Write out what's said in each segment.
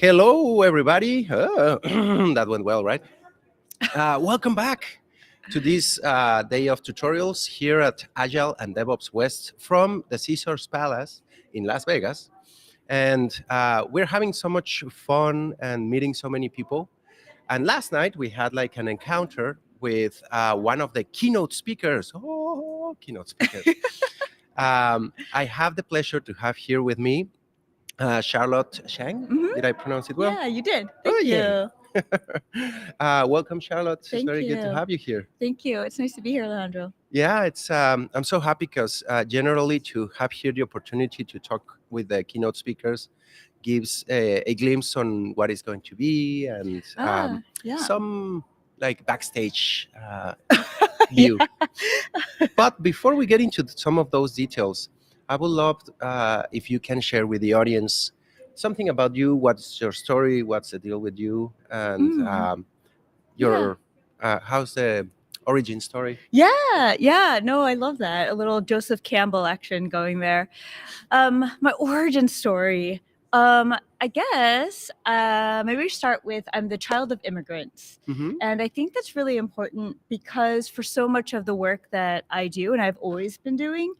Hello, everybody. That went well, right? Welcome back to this day of tutorials here at Agile and DevOps West from the Caesars Palace in Las Vegas. And we're having so much fun and meeting so many people. And last night we had like an encounter with one of the keynote speakers. Oh, keynote speakers. I have the pleasure to have here with me Charlotte Shang. Mhm. Did I pronounce it well? Yeah, you did. Oh, Thank yeah. you. Welcome, Charlotte. It's Thank very good to you. have you here. Thank you. It's nice to be here, Alejandro. Yeah, it's. I'm so happy because generally to have here the opportunity to talk with the keynote speakers gives a glimpse on what is going to be and Yeah. some like backstage view. But before we get into some of those details, I would love if you can share with the audience something about you. What's your story? What's the deal with you? And your how's the origin story? Yeah. No, I love that. A little Joseph Campbell action going there. My origin story. I guess maybe we start with I'm the child of immigrants. Mm-hmm. And I think that's really important because for so much of the work that I do and I've always been doing,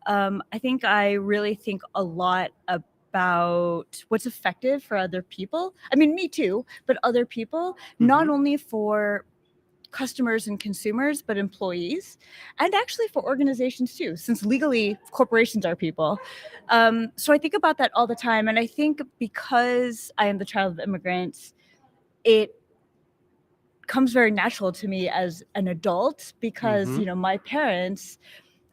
I think I really think a lot about what's effective for other people. I mean, me too, but other people, not only for customers and consumers, but employees, and actually for organizations too, since legally corporations are people. So I think about that all the time. And I think because I am the child of immigrants, it comes very natural to me as an adult because, my parents,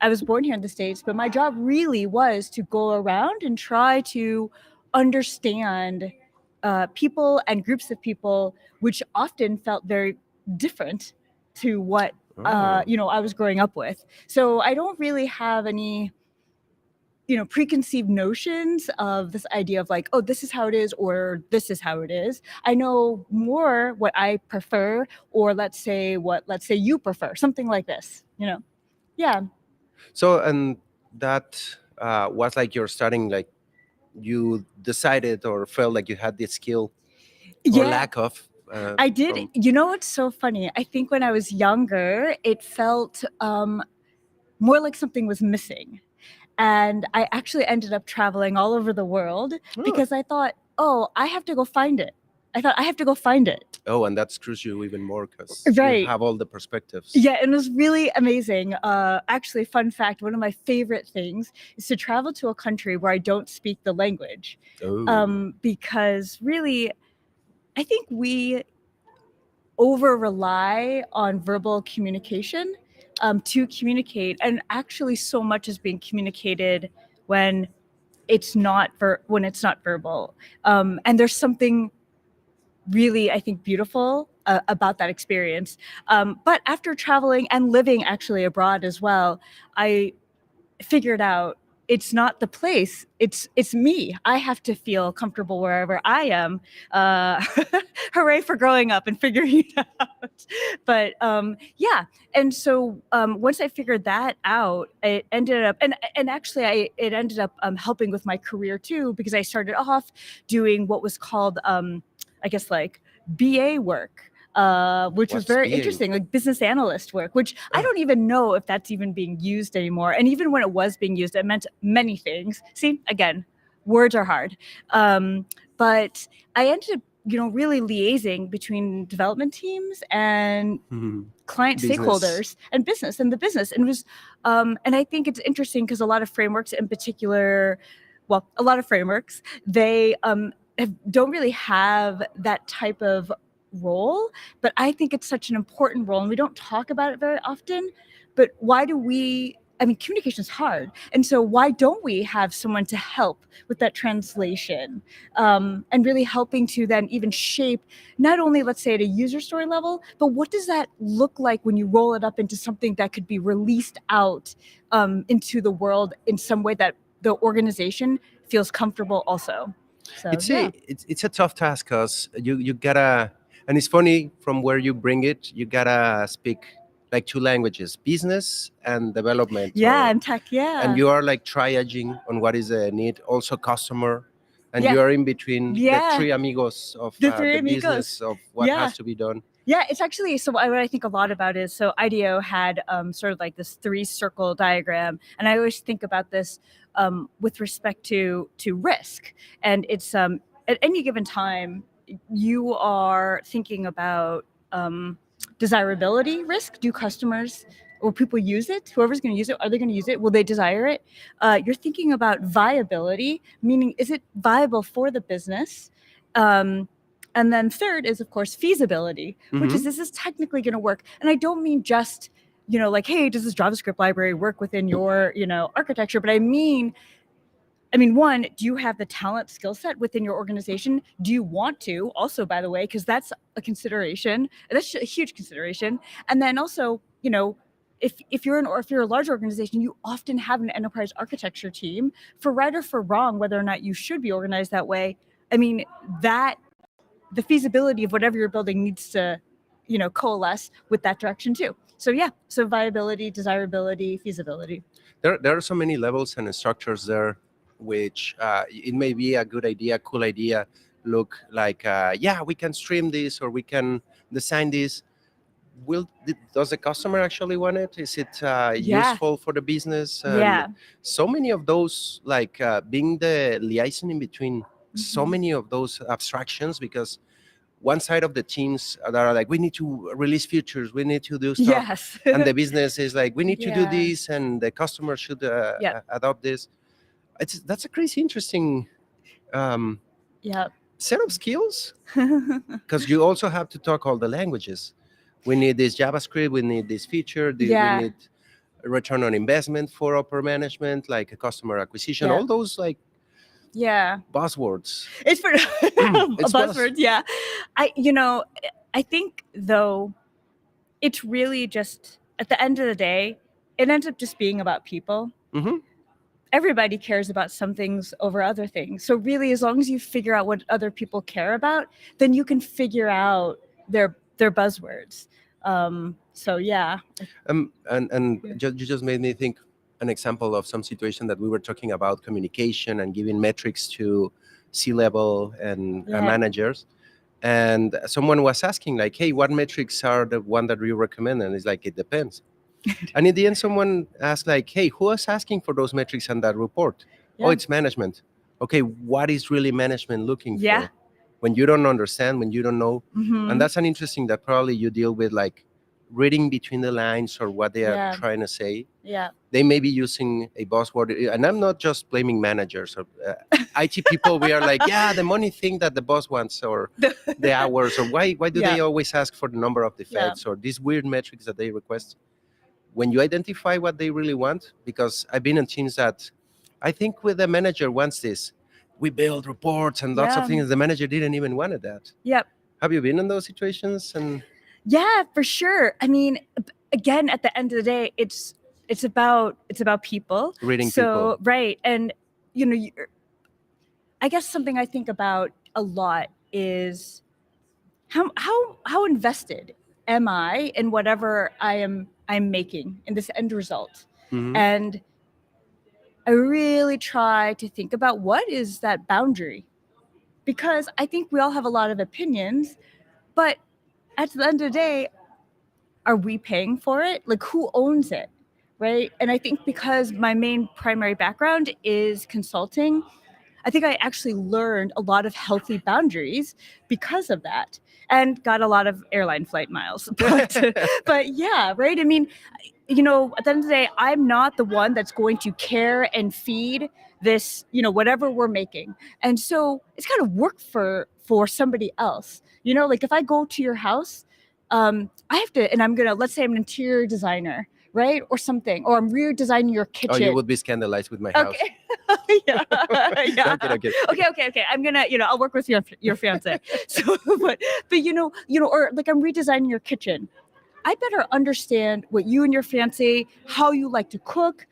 I was born here in the States, but my job really was to go around and try to understand people and groups of people, which often felt very different to what I was growing up with. So I don't really have any preconceived notions of this idea of like, oh, this is how it is or this is how it is. I know more what I prefer, or let's say you prefer, something like this, yeah. So, and that was like you're starting, like you decided or felt like you had the skill or lack of. I did. What's so funny? I think when I was younger, it felt more like something was missing. And I actually ended up traveling all over the world because I thought, oh, I have to go find it. Oh, and that screws you even more because Right. you have all the perspectives. Yeah, it was really amazing. Actually, fun fact, one of my favorite things is to travel to a country where I don't speak the language. Because really, I think we over-rely on verbal communication to communicate, and actually so much is being communicated when it's not verbal. And there's something really, I think, beautiful about that experience. But after traveling and living actually abroad as well, I figured out it's not the place, it's me. I have to feel comfortable wherever I am. Hooray for growing up and figuring it out. But yeah, and so once I figured that out, it ended up, and actually it ended up helping with my career too, because I started off doing what was called I guess like BA work. Which was very interesting, like business analyst work, which I don't even know if that's even being used anymore. And even when it was being used, it meant many things. See, again, words are hard. But I ended up, really liaising between development teams and client stakeholders and the business. And it was, and I think it's interesting because a lot of frameworks in particular, they don't really have that type of role, but I think it's such an important role and we don't talk about it very often. But communication is hard, and so why don't we have someone to help with that translation, and really helping to then even shape not only, let's say, at a user story level, but what does that look like when you roll it up into something that could be released out into the world in some way that the organization feels comfortable also. So it's a tough task because you gotta. And it's funny, from where you bring it, you gotta speak like two languages, business and development. And tech, And you are like triaging on what is the need, also customer. and Yeah. you're in between the Yeah. three amigos of The three the amigos. business of what Yeah. has to be done. Yeah, it's actually, so what I think a lot about is, so IDEO had sort of like this 3-circle diagram, and I always think about this with respect to risk. And it's at any given time, you are thinking about desirability risk. Do customers or people use it? Whoever's going to use it, are they going to use it? Will they desire it? You're thinking about viability, meaning is it viable for the business? And then third is, of course, feasibility, which is, this technically going to work? And I don't mean just, like, hey, does this JavaScript library work within your, architecture? But I mean, one, do you have the talent skill set within your organization? Do you want to? Also, by the way, because that's a consideration. That's a huge consideration. And then also, if you're a large organization, you often have an enterprise architecture team. For right or for wrong, whether or not you should be organized that way, the feasibility of whatever you're building needs to, coalesce with that direction too. So yeah, so viability, desirability, feasibility. There are so many levels and structures there, which it may be a good idea, cool idea. Look like, we can stream this or we can design this. Does the customer actually want it? Is it useful for the business? And so many of those, like being the liaison in between so many of those abstractions, because one side of the teams that are like, we need to release features, we need to do stuff. Yes. And the business is like, we need to do Yeah. this, and the customer should adopt this. That's a crazy interesting set of skills, because you also have to talk all the languages. We need this JavaScript, we need this feature, we need a return on investment for upper management, like a customer acquisition, all those like buzzwords. It's for It's buzzwords. Yeah. I think though, it's really just, at the end of the day, it ends up just being about people. Everybody cares about some things over other things. So really, as long as you figure out what other people care about, then you can figure out their buzzwords. So yeah. You just made me think an example of some situation that we were talking about communication and giving metrics to C-level and managers. And someone was asking like, hey, what metrics are the one that you recommend? And it's like, it depends. And in the end, someone asked like, hey, who is asking for those metrics on that report? Oh, it's management. Okay, what is really management looking for? When you don't understand, when you don't know. And that's an interesting that probably you deal with, like reading between the lines or what they are trying to say. They may be using a buzzword, and I'm not just blaming managers or IT people. We are like, the money thing that the boss wants, or the hours, or why do they always ask for the number of defects or these weird metrics that they request? When you identify what they really want, because I've been in teams that I think with the manager wants this, we build reports and lots of things. The manager didn't even want that. Have you been in those situations? And yeah, for sure. Again, at the end of the day, it's about people. Reading people. Right. And I guess something I think about a lot is how invested am I in whatever I'm making in this end result. And I really try to think about what is that boundary, because I think we all have a lot of opinions, but at the end of the day, are we paying for it? Like, who owns it, right? And I think because my main primary background is consulting, I think I actually learned a lot of healthy boundaries because of that, and got a lot of airline flight miles. But yeah, right? at the end of the day, I'm not the one that's going to care and feed this, whatever we're making. And so it's got to work for somebody else. Like if I go to your house, I have to, and let's say I'm an interior designer, right? Or something, or I'm redesigning your kitchen. Oh, you would be scandalized with my house. Okay. Yeah. Okay. Okay. I'm gonna, I'll work with your fiance. So, but or like I'm redesigning your kitchen. I better understand what you and your fiance, how you like to cook,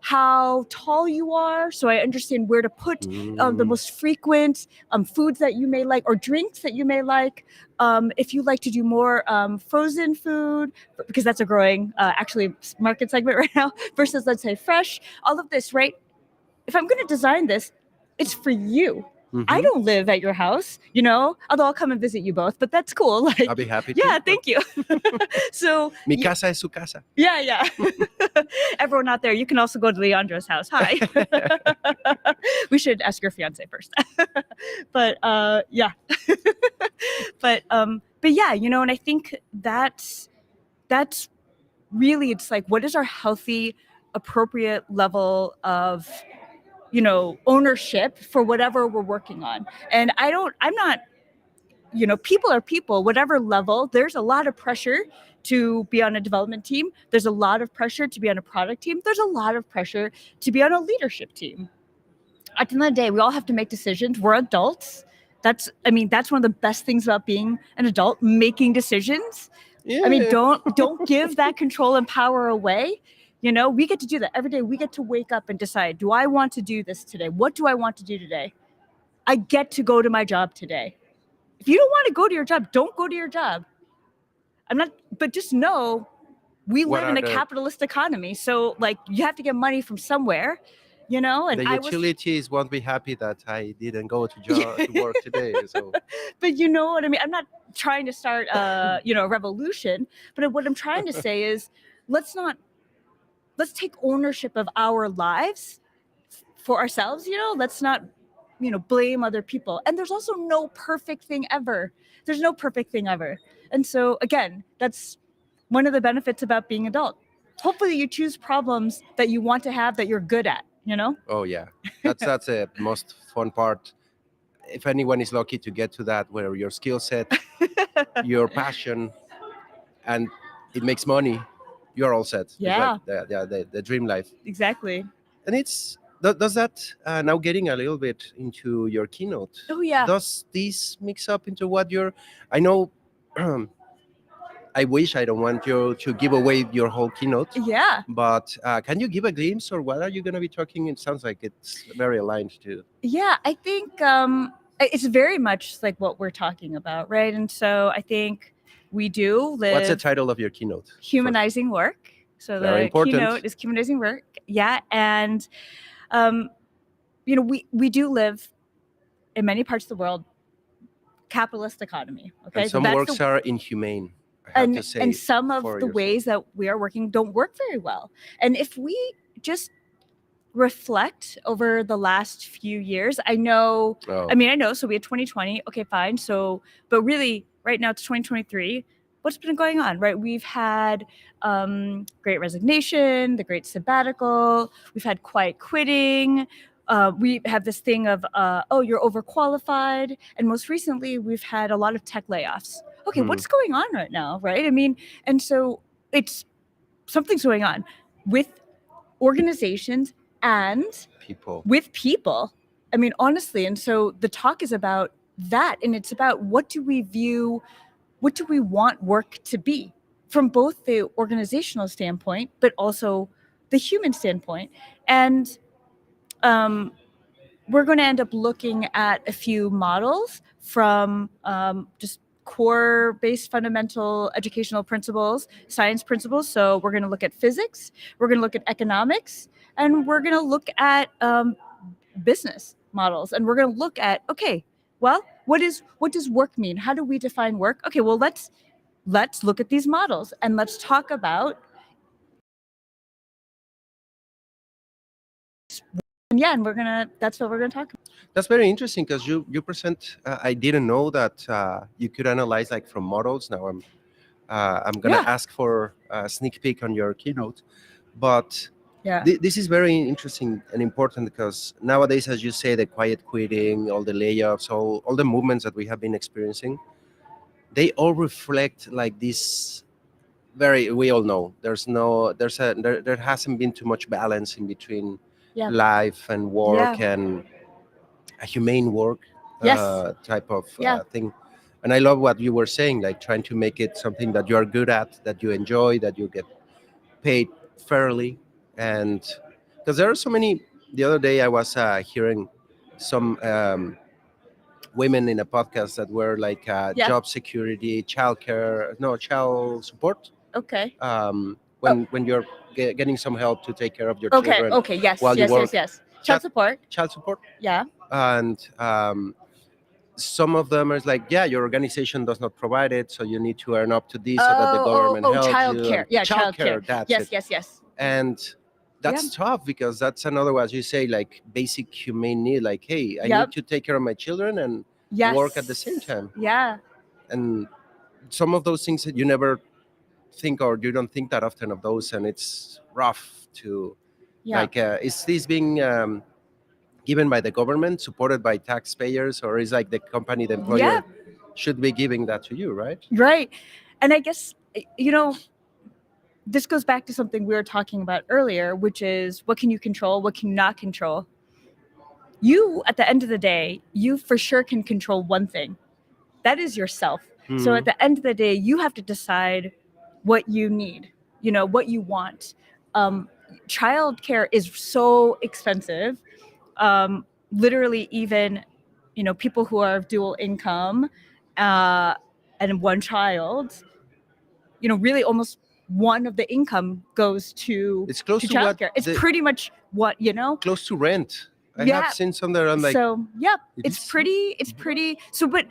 how tall you are, so I understand where to put the most frequent foods that you may like, or drinks that you may like. If you like to do more frozen food, because that's a growing actually market segment right now, versus let's say fresh, all of this, right? If I'm going to design this, it's for you. Mhm. I don't live at your house, you know, although I'll come and visit you both, but that's cool. Like, I'll be happy to. yeah, thank you. So Mi casa es su casa. yeah. Everyone out there, you can also go to Leandra's house. Hi. We should ask your fiance first. But yeah. but yeah, you know, and I think that's really, it's like, what is our healthy, appropriate level of, you know, ownership for whatever we're working on. And I'm not, you know, people are people, whatever level. There's a lot of pressure to be on a development team. There's a lot of pressure to be on a product team. There's a lot of pressure to be on a leadership team. At the end of the day, we all have to make decisions. We're adults. That's one of the best things about being an adult, making decisions. Yeah. I mean, don't give that control and power away. You know, we get to do that every day. We get to wake up and decide, do I want to do this today? What do I want to do today? I get to go to my job today. If you don't want to go to your job, don't go to your job. But just know we live in a capitalist economy. So like, you have to get money from somewhere, you know, and the utilities won't be happy that I didn't go to work today. So, but you know what I mean? I'm not trying to start you know, a revolution, but what I'm trying to say is let's take ownership of our lives for ourselves, you know, let's not, you know, blame other people. And there's also no perfect thing ever. There's no perfect thing ever. And so again, that's one of the benefits about being adult. Hopefully you choose problems that you want to have, that you're good at, you know? Oh yeah, that's the most fun part. If anyone is lucky to get to that, where your skill set, your passion, and it makes money, you're all set. Yeah. It's like the dream life. Exactly. And does that now getting a little bit into your keynote? Oh yeah. Does this mix up into what you're? I know. I wish I don't want you to give away your whole keynote. Yeah. But can you give a glimpse, or what are you going to be talking? It sounds like it's very aligned to. Yeah, I think it's very much like what we're talking about, right? And so I think we do live. What's the title of your keynote? Humanizing work. So Very the important. keynote is humanizing work. Yeah, and you know, we do live in many parts of the world capitalist economy. Okay, And some works are inhumane. And some of the ways that we are working don't work very well. And if we just reflect over the last few years, I know, so we had 2020, okay, fine. So, but really right now it's 2023. What's been going on, right? We've had Great Resignation, the Great Sabbatical, we've had quiet quitting, we have this thing of, you're overqualified. And most recently, we've had a lot of tech layoffs. Okay, what's going on right now, right? I mean, and so something's going on with organizations and with people. I mean, honestly, and so the talk is about that, and it's about what do we want work to be from both the organizational standpoint, but also the human standpoint. And we're going to end up looking at a few models from just core-based fundamental educational principles, science principles. So we're going to look at physics, we're going to look at economics, and we're going to look at business models. And we're going to look at, okay, well, what does work mean? How do we define work? Okay, well, let's look at these models and let's talk about. Yeah, and that's what we're gonna talk about. That's very interesting because you present. I didn't know that you could analyze like from models. Now I'm gonna ask for a sneak peek on your keynote, but this is very interesting and important because nowadays, as you say, the quiet quitting, all the layoffs, all the movements that we have been experiencing, they all reflect like this. We all know there hasn't been too much balance in between life and work and a humane work type of thing. And I love what you were saying, like trying to make it something that you are good at, that you enjoy, that you get paid fairly. And because there are so many, the other day I was hearing some women in a podcast that were like job security, child support. Okay. When you're getting some help to take care of your children. Okay. Yes. While you work. Yes. Child support. Child support. Yeah. and some of them is like, yeah, your organization does not provide it, so you need to earn up to this so that the government helps you. childcare. And Yeah, childcare. childcare. That's Yes, it. yes, yes. And that's tough because that's another, as you say, like basic humane need. Like, hey, I Yep. need to take care of my children and Yes. work at the same time. Yeah. And some of those things that you never think, or you don't think that often of those, and it's rough to like. Is this being given by the government, supported by taxpayers, or is like the company, the employer, should be giving that to you, right? Right. And I guess, this goes back to something we were talking about earlier, which is what can you control, what can you not control? You, at the end of the day, you for sure can control one thing. That is yourself. So at the end of the day, you have to decide what you need, what you want. Childcare is so expensive. Literally, even, people who are of dual income and one child, really almost one of the income goes to It's close to childcare. It's pretty much what, close to rent. I have seen some that are like, so it's pretty so, but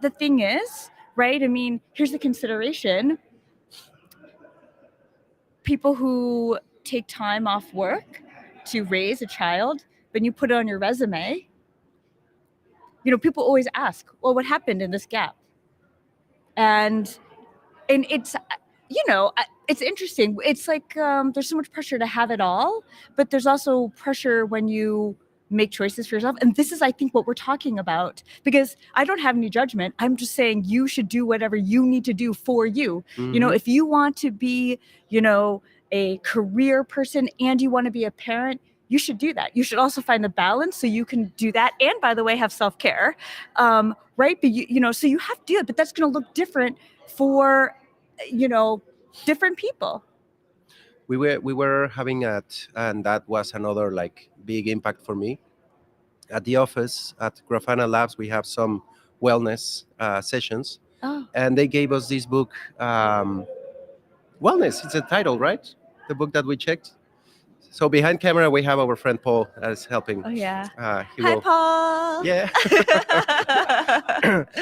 the thing is, right, I mean, here's the consideration. People who take time off work to raise a child, then you put it on your resume, people always ask, well, what happened in this gap? And it's, it's interesting. It's like, there's so much pressure to have it all, but there's also pressure when you make choices for yourself. And this is, I think, what we're talking about, because I don't have any judgment. I'm just saying you should do whatever you need to do for you. If you want to be, a career person and you want to be a parent, you should do that. You should also find the balance so you can do that. And by the way, have self-care, right? But so you have to do it, but that's going to look different for, different people. We were having and that was another like big impact for me. At the office at Grafana Labs, we have some wellness sessions, and they gave us this book, Wellness. It's a title, right? The book that we checked. So behind camera, we have our friend Paul as helping. Oh yeah. Hi, Paul. Yeah.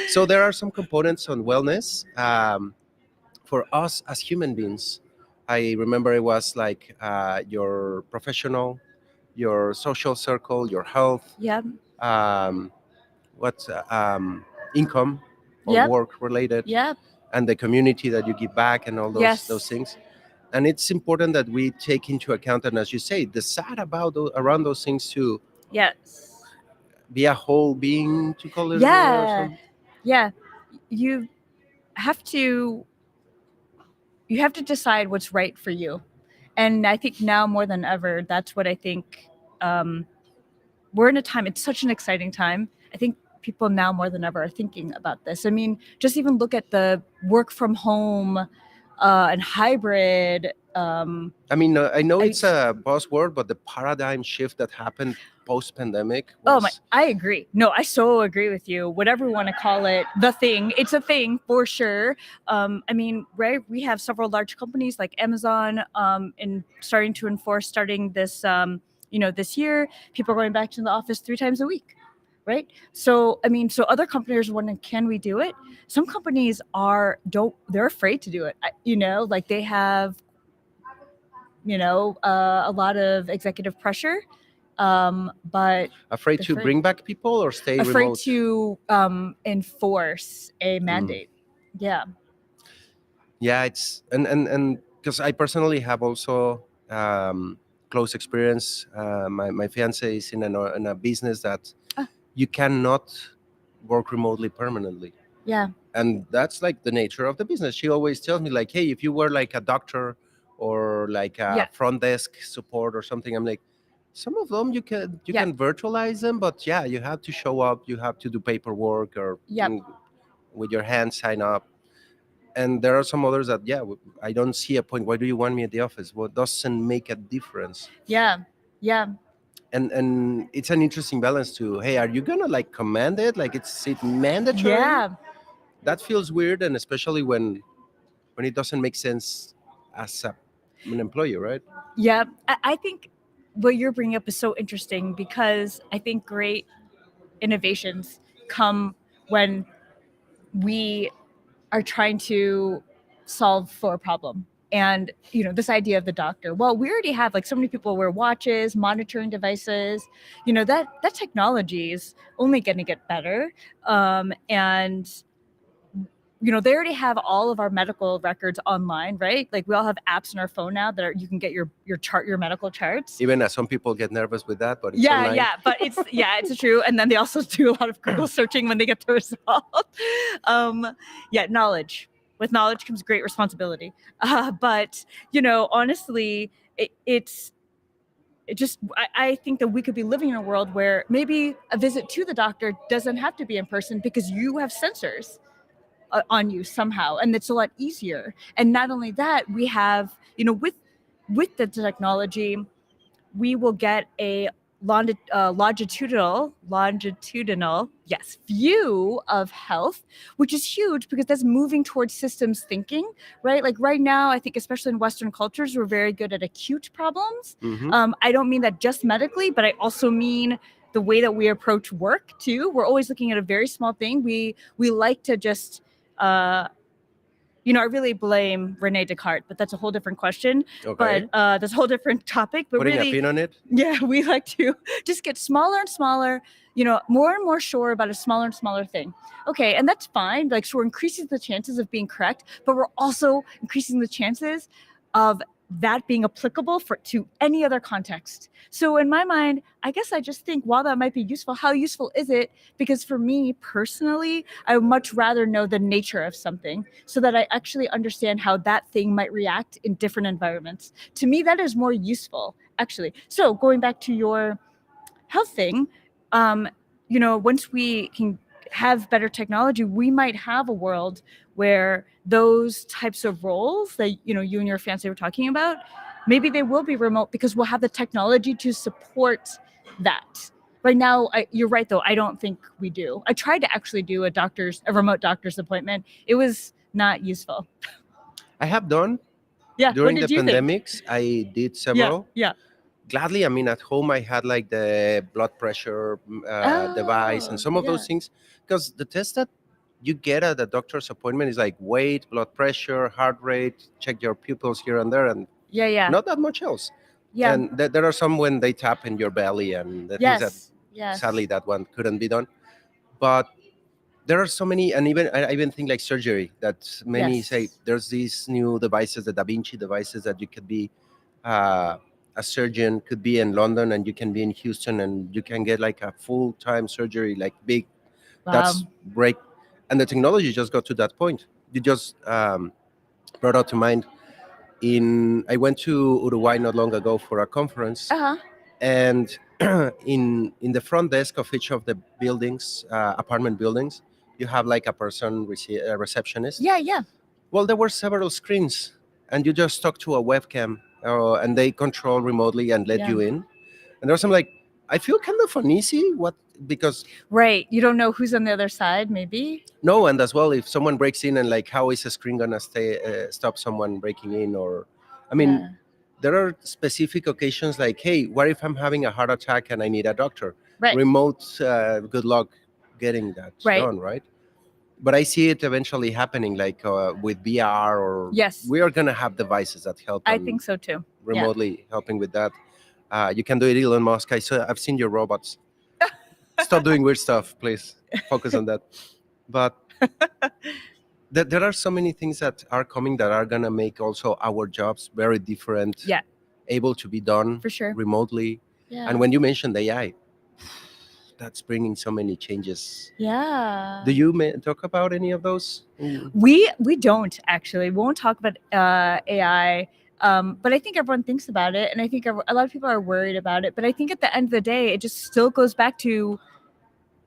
So there are some components on wellness for us as human beings. I remember it was like your professional, your social circle, your health, Yep. what income or work related, Yep. and the community that you give back, and all those things. And it's important that we take into account, and as you say, decide about around those things to be a whole being, to call it. Yeah. You have to decide what's right for you. And I think now more than ever, that's what I think. We're in a time, it's such an exciting time. I think people now more than ever are thinking about this. I mean, just even look at the work from home and hybrid. I mean, I know it's a buzzword, but the paradigm shift that happened post-pandemic was... I agree. No, I so agree with you. Whatever you want to call it, it's a thing for sure. I mean, right, we have several large companies like Amazon in starting to enforce, starting this, this year, people are going back to the office 3 times a week. Right. So, I mean, so other companies are wondering, can we do it? Some companies they're afraid to do it. Like they have, a lot of executive pressure, but afraid to bring back people or stay remote? Afraid to enforce a mandate. Yeah. It's, and because I personally have also close experience. My fiance is in a business that you cannot work remotely permanently. Yeah. And that's like the nature of the business. She always tells me like, hey, if you were like a doctor or like a front desk support or something, I'm like, some of them you can virtualize them, but you have to show up, you have to do paperwork or with your hands sign up. And there are some others that I don't see a point. Why do you want me at the office? Well, it doesn't make a difference. And it's an interesting balance to, hey, are you gonna like command it, like is it mandatory? That feels weird, and especially when it doesn't make sense as an employee, right? I think what you're bringing up is so interesting, because I think innovations come when we are trying to solve for a problem. And this idea of the doctor, well, we already have like so many people wear watches, monitoring devices, that technology is only going to get better. And they already have all of our medical records online, right? Like we all have apps on our phone now that you can get your medical charts. Even as some people get nervous with that, but it's Yeah, online. yeah, but it's true. And then they also do a lot of Google searching when they get the result. Knowledge. With knowledge comes great responsibility. But honestly, I think that we could be living in a world where maybe a visit to the doctor doesn't have to be in person because you have sensors on you somehow, and it's a lot easier. And not only that, we have with the technology, we will get a longitudinal view of health, which is huge because that's moving towards systems thinking, right? Like right now, I think especially in Western cultures, we're very good at acute problems. I don't mean that just medically, but I also mean the way that we approach work too. We're always looking at a very small thing. We like to just I really blame Rene Descartes, but that's a whole different question. Okay. But that's a whole different topic. But Putting really, a pin on it? Yeah, we like to just get smaller and smaller, more and more sure about a smaller and smaller thing. Okay, and that's fine. Like, so we're increasing the chances of being correct, but we're also increasing the chances of that being applicable to any other context. So in my mind, I guess I just think while that might be useful, how useful is it? Because for me personally, I would much rather know the nature of something so that I actually understand how that thing might react in different environments. To me, that is more useful, actually. So going back to your health thing, once we can have better technology, we might have a world where those types of roles that you and your fiance were talking about, maybe they will be remote because we'll have the technology to support that. Right now, you're right though. I don't think we do. I tried to actually do a remote doctor's appointment. It was not useful. I have done. Yeah. During what the did you think? pandemics, I did several. Yeah. Gladly, I mean, at home I had like the blood pressure device and some of those things, because the test that you get at the doctor's appointment is like weight, blood pressure, heart rate, check your pupils here and there, and not that much else. Yeah. And there are some when they tap in your belly and the things that sadly that one couldn't be done. But there are so many, and I even think like surgery, that many say there's these new devices, the Da Vinci devices, that you could be a surgeon, could be in London and you can be in Houston and you can get like a full-time surgery, like big. Wow. That's great. And the technology just got to that point. You just brought out to mind, I went to Uruguay not long ago for a conference. And in the front desk of each of the buildings, apartment buildings, you have like a person, a receptionist. Yeah. Well, there were several screens, and you just talk to a webcam, and they control remotely and let you in. And there was some like, I feel kind of uneasy. Because right, you don't know who's on the other side, maybe. No, and as well, if someone breaks in, and like, how is a screen gonna stop someone breaking in? Or, I mean, there are specific occasions like, hey, what if I'm having a heart attack and I need a doctor? Right. Remote, good luck getting that done, right? But I see it eventually happening, like with VR, or we are gonna have devices that help. I think so too. Remotely helping with that. You can do it, Elon Musk. I've seen your robots. Stop doing weird stuff, please. Focus on that. But there are so many things that are coming that are gonna make also our jobs very different. Able to be done for sure remotely. And when you mentioned AI, that's bringing so many changes. Do you talk about any of those? We don't actually. We won't talk about AI. But I think everyone thinks about it, and I think a lot of people are worried about it. But I think at the end of the day, it just still goes back to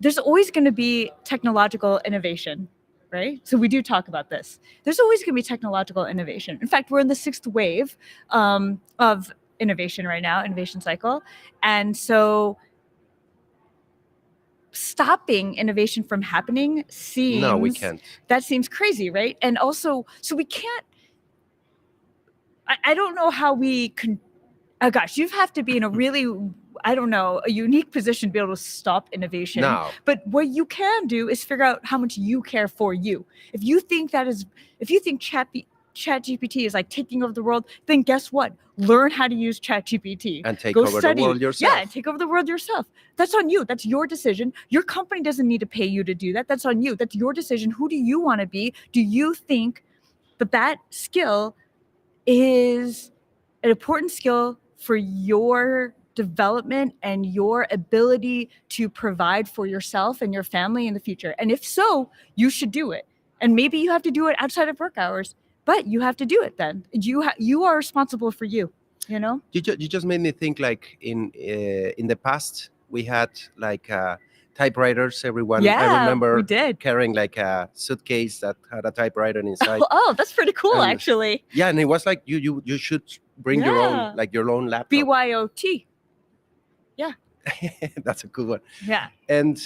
there's always going to be technological innovation, right? So we do talk about this. There's always going to be technological innovation. In fact, we're in the 6th wave of innovation right now, innovation cycle. And so stopping innovation from happening seems... No, we can't. That seems crazy, right? And also, so we can't... I don't know how we can... Oh gosh, you have to be in a really I don't know, a unique position to be able to stop innovation. No. But what you can do is figure out how much you care for you. If you think ChatGPT is like taking over the world, then guess what? Learn how to use ChatGPT. And take Go over study. the world yourself. Yeah, and take over the world yourself. That's on you. That's your decision. Your company doesn't need to pay you to do that. That's on you. That's your decision. Who do you want to be? Do you think that skill is an important skill for your development and your ability to provide for yourself and your family in the future? And if so, you should do it. And maybe you have to do it outside of work hours, but you have to do it then. You are responsible for you, you know? You just made me think, like in the past we had like typewriters. Everyone, I Yeah, remember we did. carrying like a suitcase that had a typewriter inside. Oh, that's pretty cool, And- actually. Yeah, and it was like you should bring your Yeah. own laptop. BYOT. That's a good one. Yeah. And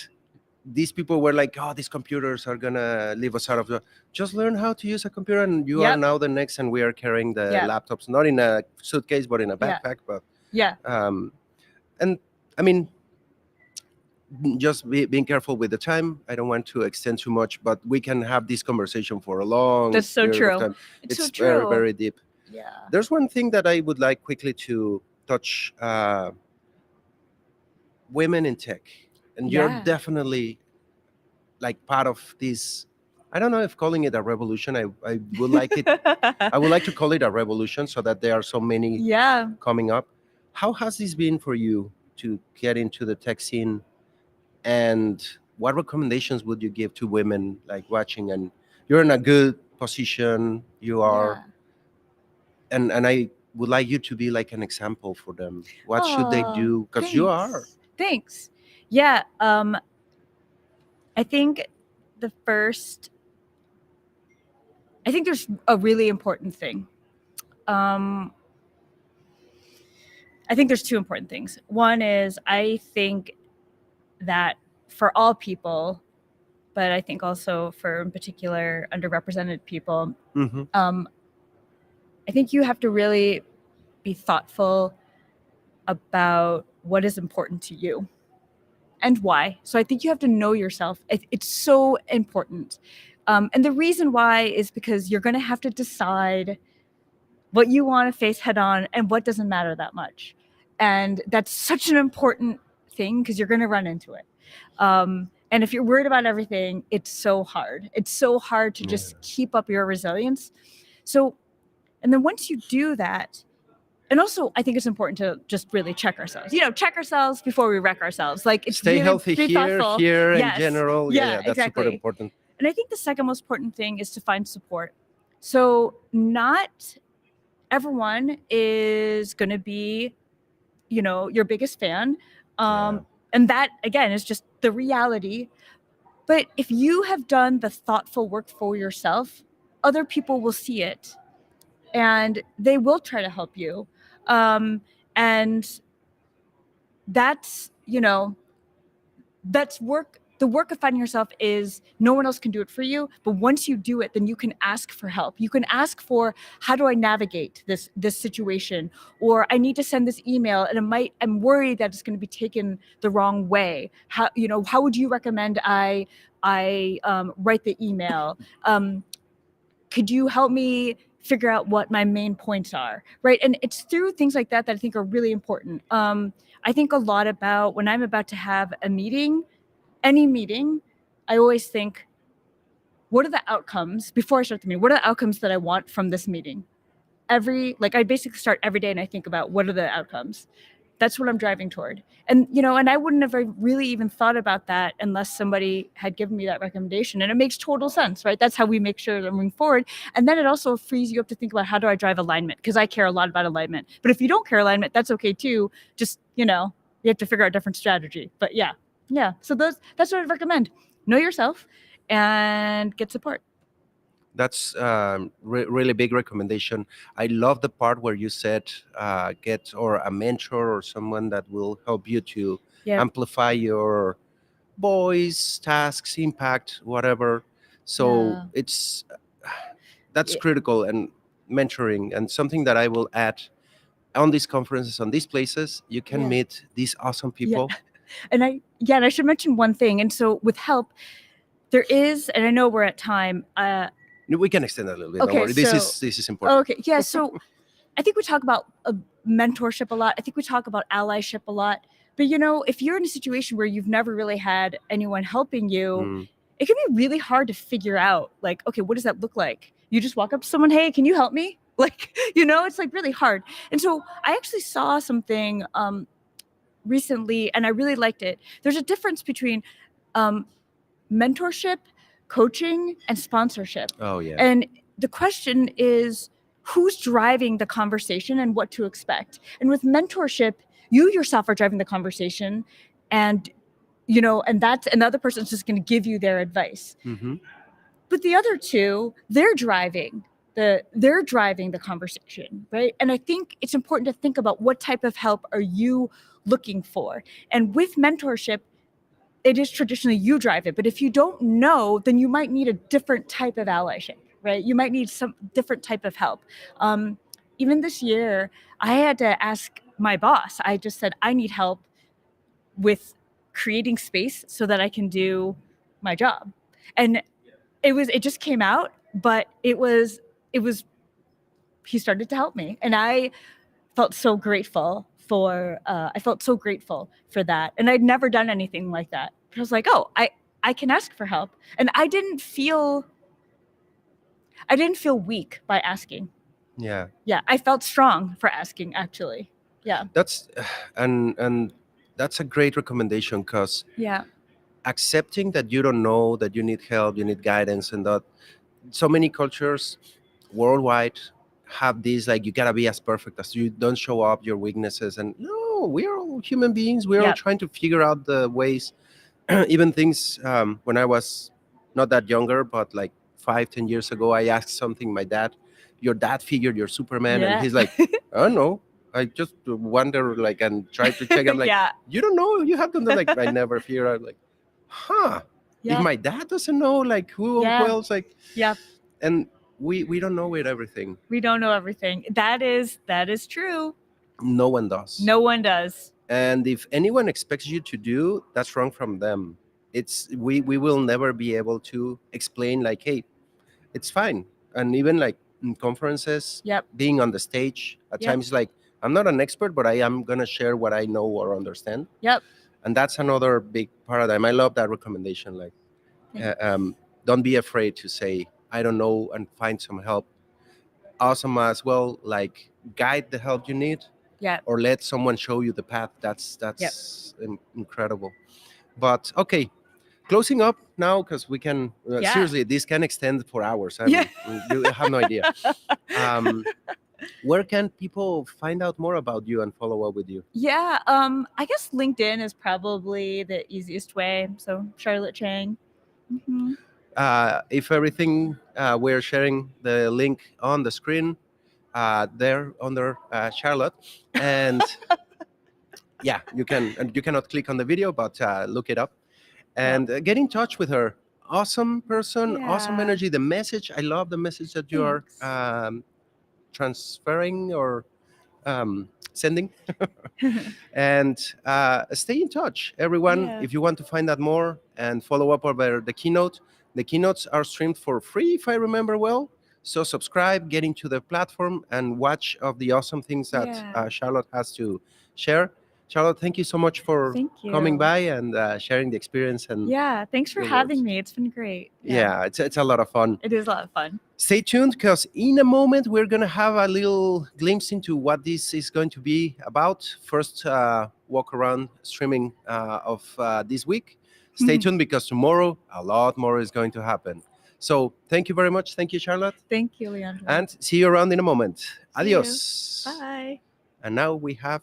these people were like, "Oh, these computers are gonna leave us out of the." Just learn how to use a computer, and you are Yep. now the next. And we are carrying the Yeah. laptops, not in a suitcase, but in a Yeah. backpack. But Yeah. and I mean, just being careful with the time. I don't want to extend too much, but we can have this conversation for a long. That's so period of true. time. It's so very, true. very deep. Yeah. There's one thing that I would like quickly to touch: women in tech, and you're Yeah. definitely like part of this. I don't know if calling it a revolution. I would like it. I would like to call it a revolution, so that there are so many Yeah. coming up. How has this been for you to get into the tech scene, and what recommendations would you give to women like watching? And you're in a good position. You are, and I would like you to be like an example for them. What should they Aw, do? Because you are. Thanks. Yeah. I think there's a really important thing. I think there's two important things. One is I think that for all people, but I think also for in particular underrepresented people, Mm-hmm. I think you have to really be thoughtful about what is important to you and why. So I think you have to know yourself. It's so important. And the reason why is because you're going to have to decide what you want to face head on and what doesn't matter that much. And that's such an important thing because you're going to run into it. And if you're worried about everything, it's so hard. It's so hard to just keep up your resilience. So, and then once you do that, and also I think it's important to just really check ourselves. Check ourselves before we wreck ourselves. Like it's Stay really, healthy be thoughtful. here Yes. in general. Yeah, That's exactly. super important. And I think the second most important thing is to find support. So not everyone is going to be, your biggest fan. And that, again, is just the reality. But if you have done the thoughtful work for yourself, other people will see it and they will try to help you. And that's, that's work. The work of finding yourself is no one else can do it for you. But once you do it, then you can ask for help. You can ask for, how do I navigate this situation? Or I need to send this email and I'm worried that it's going to be taken the wrong way. How would you recommend I write the email? Could you help me figure out what my main points are, right? And it's through things like that I think are really important. I think a lot about when I'm about to have a meeting, any meeting, I always think, what are the outcomes before I start the meeting? What are the outcomes that I want from this meeting? I basically start every day and I think about what are the outcomes. That's what I'm driving toward. And, and I wouldn't have really even thought about that unless somebody had given me that recommendation. And it makes total sense, right? That's how we make sure that moving forward. And then it also frees you up to think about, how do I drive alignment? Because I care a lot about alignment. But if you don't care alignment, that's okay too. Just, you have to figure out a different strategy. But yeah. So that's what I'd recommend. Know yourself and get support. That's really big recommendation. I love the part where you said get a mentor or someone that will help you to amplify your voice, tasks, impact, whatever. So that's critical, and mentoring. And something that I will add on these conferences, on these places, you can Yeah. meet these awesome people. And I should mention one thing. And so with help, there is, and I know we're at time. We can extend a little bit. Okay, Don't worry. This so- is important. Okay, yeah. So I think we talk about mentorship a lot. I think we talk about allyship a lot. But if you're in a situation where you've never really had anyone helping you, Mm. it can be really hard to figure out, like, okay, what does that look like? You just walk up to someone, hey, can you help me? Like, it's like really hard. And so I actually saw something recently, and I really liked it. There's a difference between mentorship, coaching, and sponsorship. Oh yeah. And the question is, who's driving the conversation and what to expect? And with mentorship, you yourself are driving the conversation, and and that's another person's just going to give you their advice. Mm-hmm. But the other two, they're driving the conversation, right? And I think it's important to think about what type of help are you looking for. And with mentorship, it is traditionally you drive it. But if you don't know, then you might need a different type of allyship, right? You might need some different type of help. Even this year, I had to ask my boss. I just said, I need help with creating space so that I can do my job. And it just came out, but it was he started to help me, and I felt so grateful for that. And I'd never done anything like that. I was like, oh, I can ask for help, and I didn't feel weak by asking. Yeah. I felt strong for asking, actually. That's and that's a great recommendation, because Yeah. accepting that you don't know, that you need help, you need guidance, and that so many cultures worldwide have this, like, you gotta be as perfect as you, don't show up your weaknesses. And no, we're all human beings. We're all Yep. trying to figure out the ways. Even things, when I was not that younger, but like 5-10 years ago, I asked something my dad, your dad figured you're Superman, and Yeah. he's like, oh no, I just wonder, like, and try to check. I'm like, Yeah. you don't know, you have to know. Like, I never figured out, like, if Yeah. my dad doesn't know, like, who Yeah. else, like, Yeah. and we don't know it everything. We don't know everything. That is true. No one does. No one does. And if anyone expects you to do, that's wrong from them. It's we will never be able to explain, like, hey, it's fine. And even like in conferences, Yep. being on the stage at Yep. times, like, I'm not an expert, but I am gonna share what I know or understand. Yep. And that's another big paradigm. I love that recommendation. Like, don't be afraid to say I don't know and find some help. Awesome as well. Like, guide the help you need, Yeah. or let someone show you the path. That's incredible. But okay, closing up now, because we can Yeah. seriously, this can extend for hours. Yeah. You have no idea. Where can people find out more about you and follow up with you? Yeah. I guess LinkedIn is probably the easiest way. So Charlotte Chang. Mhm. If everything, we're sharing the link on the screen, there under Charlotte, and yeah, you can, and you cannot click on the video, but look it up and get in touch with her. Awesome person, awesome Yeah. energy. The message, I love the message that you are Thanks. transferring or sending. And stay in touch, everyone. Yeah. If you want to find out more and follow up over the keynote, the keynotes are streamed for free, if I remember well. So subscribe, get into the platform, and watch of the awesome things that Yeah. Charlotte has to share. Charlotte, thank you so much for Thank you. coming by and sharing the experience. And Yeah. Thanks for your having words. me. It's been great. Yeah, it's a lot of fun. It is a lot of fun. Stay tuned, because in a moment we're going to have a little glimpse into what this is going to be about. First, walk around streaming of this week. Stay tuned, because tomorrow a lot more is going to happen. So thank you very much. Thank you, Charlotte. Thank you, Leandro. And see you around in a moment. See you. Adios. Bye. And now we have